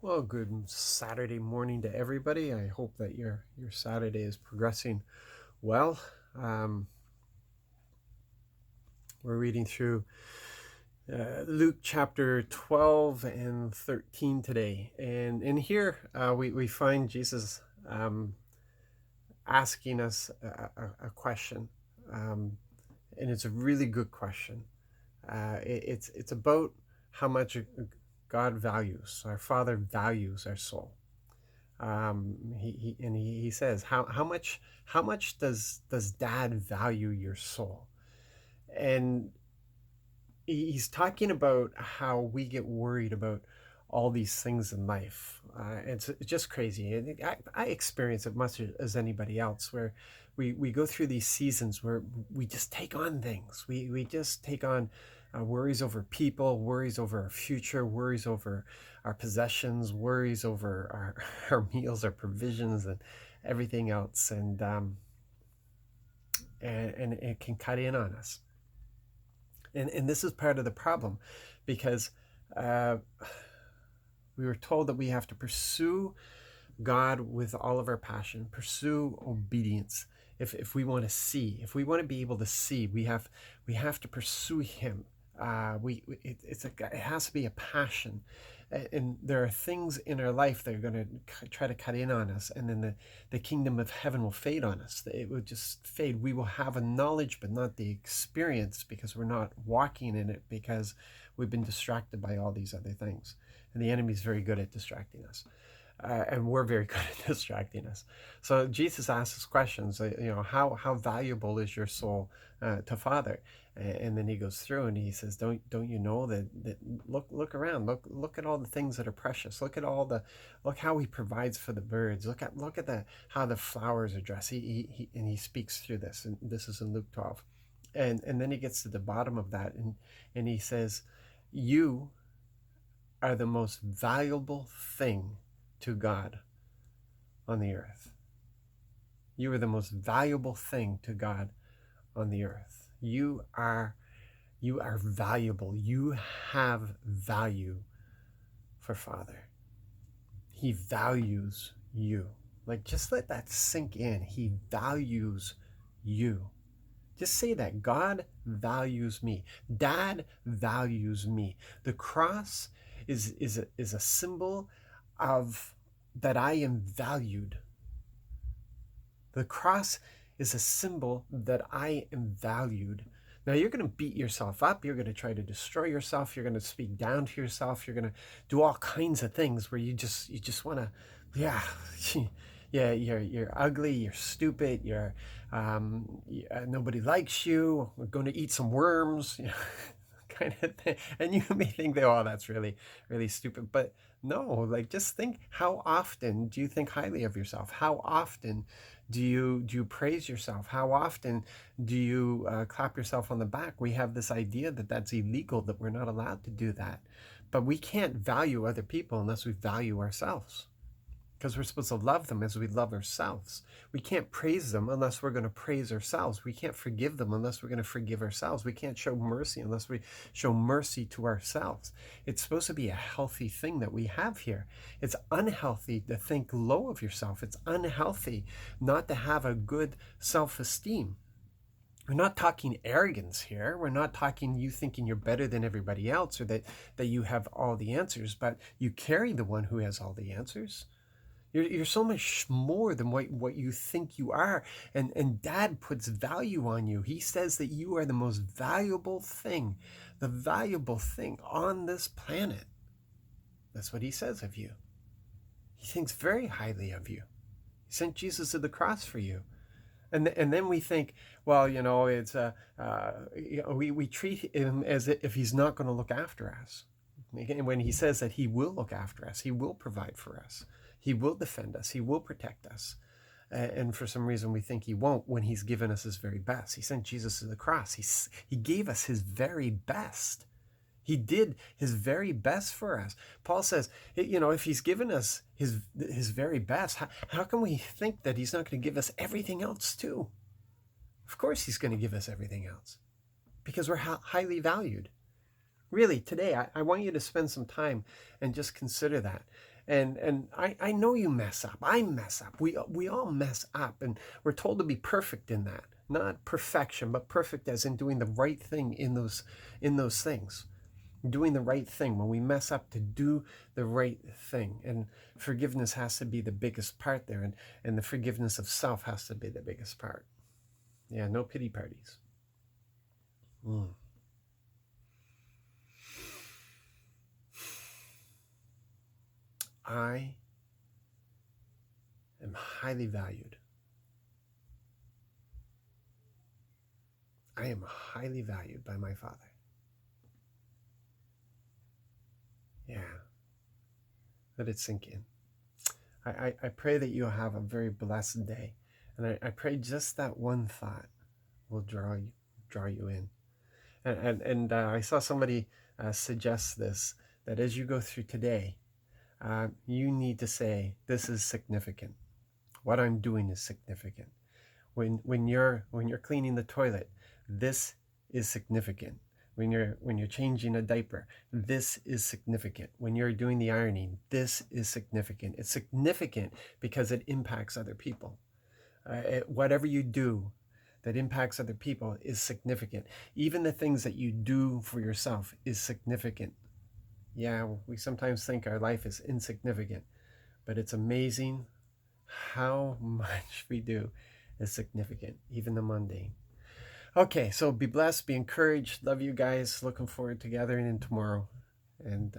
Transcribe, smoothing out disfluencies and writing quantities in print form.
Well, good Saturday morning to everybody. I hope that your Saturday is progressing well. Um, we're reading through Luke chapter 12 and 13 today. And in here, we find Jesus asking us a question. Um, and it's a really good question. It's about how much God values, our Father values our soul. He says how much does Dad value your soul? And he's talking about how we get worried about all these things in life. It's just crazy. And I experience it much as anybody else, where we go through these seasons where we just take on things. We just take on worries over people, worries over our future, worries over our possessions, worries over our meals, our provisions, and everything else. And it can cut in on us. And this is part of the problem, because uh, we were told that we have to pursue God with all of our passion, pursue obedience. If we want to see, if we want to be able to see, we have to pursue Him. It has to be a passion, and there are things in our life that are going to try to cut in on us, and then the kingdom of heaven will fade on us. It will just fade. We will have a knowledge, but not the experience, because we're not walking in it, because we've been distracted by all these other things, and the enemy is very good at distracting us. And we're very good at distracting us. So Jesus asks us questions. How valuable is your soul to Father? And then he goes through and he says, don't you know that look around, look at all the things that are precious. Look how he provides for the birds. Look at how the flowers are dressed. He speaks through this, and this is in Luke 12, and then he gets to the bottom of that, and he says, you are the most valuable thing to God on the earth. You are the most valuable thing to God on the earth. You are valuable. You have value for Father. He values you. Like, just let that sink in. He values you. Just say that. God values me. Dad values me. The cross is a symbol of that I am valued. The cross is a symbol that I am valued. Now, you're going to beat yourself up. You're going to try to destroy yourself. You're going to speak down to yourself. You're going to do all kinds of things where you just want to, yeah, yeah, you're ugly. You're stupid. Nobody likes you. We're going to eat some worms. Kind of thing. And you may think that, oh, that's really, really stupid. But no, like, just think, how often do you think highly of yourself? How often do you praise yourself? How often do you clap yourself on the back? We have this idea that that's illegal, that we're not allowed to do that. But we can't value other people unless we value ourselves, because we're supposed to love them as we love ourselves. We can't praise them unless we're going to praise ourselves. We can't forgive them unless we're going to forgive ourselves. We can't show mercy unless we show mercy to ourselves. It's supposed to be a healthy thing that we have here. It's unhealthy to think low of yourself. It's unhealthy not to have a good self-esteem. We're not talking arrogance here. We're not talking you thinking you're better than everybody else, or that you have all the answers, but you carry the one who has all the answers. You're so much more than what you think you are. And Dad puts value on you. He says that you are the most valuable thing, the valuable thing on this planet. That's what he says of you. He thinks very highly of you. He sent Jesus to the cross for you. And then we think, well, it's we treat him as if he's not going to look after us. When he says that he will look after us, he will provide for us, he will defend us, he will protect us. And for some reason we think he won't, when he's given us his very best. He sent Jesus to the cross. He gave us his very best. He did his very best for us. Paul says, if he's given us his very best, how can we think that he's not going to give us everything else too? Of course he's going to give us everything else, because we're highly valued. Really, today, I want you to spend some time and just consider that. And I know you mess up. I mess up. We all mess up, and we're told to be perfect in that. Not perfection, but perfect as in doing the right thing in those things. Doing the right thing. When we mess up, to do the right thing. And forgiveness has to be the biggest part there, and the forgiveness of self has to be the biggest part. Yeah, no pity parties. Mm. I am highly valued. I am highly valued by my Father. Yeah, let it sink in. I pray that you'll have a very blessed day. And I pray just that one thought will draw you in. And I saw somebody suggest this, that as you go through today, you need to say, this is significant. What I'm doing is significant. When you're cleaning the toilet, this is significant. When you're changing a diaper, this is significant. When you're doing the ironing, this is significant. It's significant because it impacts other people. Whatever you do that impacts other people is significant. Even the things that you do for yourself is significant. Yeah, we sometimes think our life is insignificant, but it's amazing how much we do is significant, even the mundane. Okay, so be blessed, be encouraged. Love you guys. Looking forward to gathering in tomorrow. And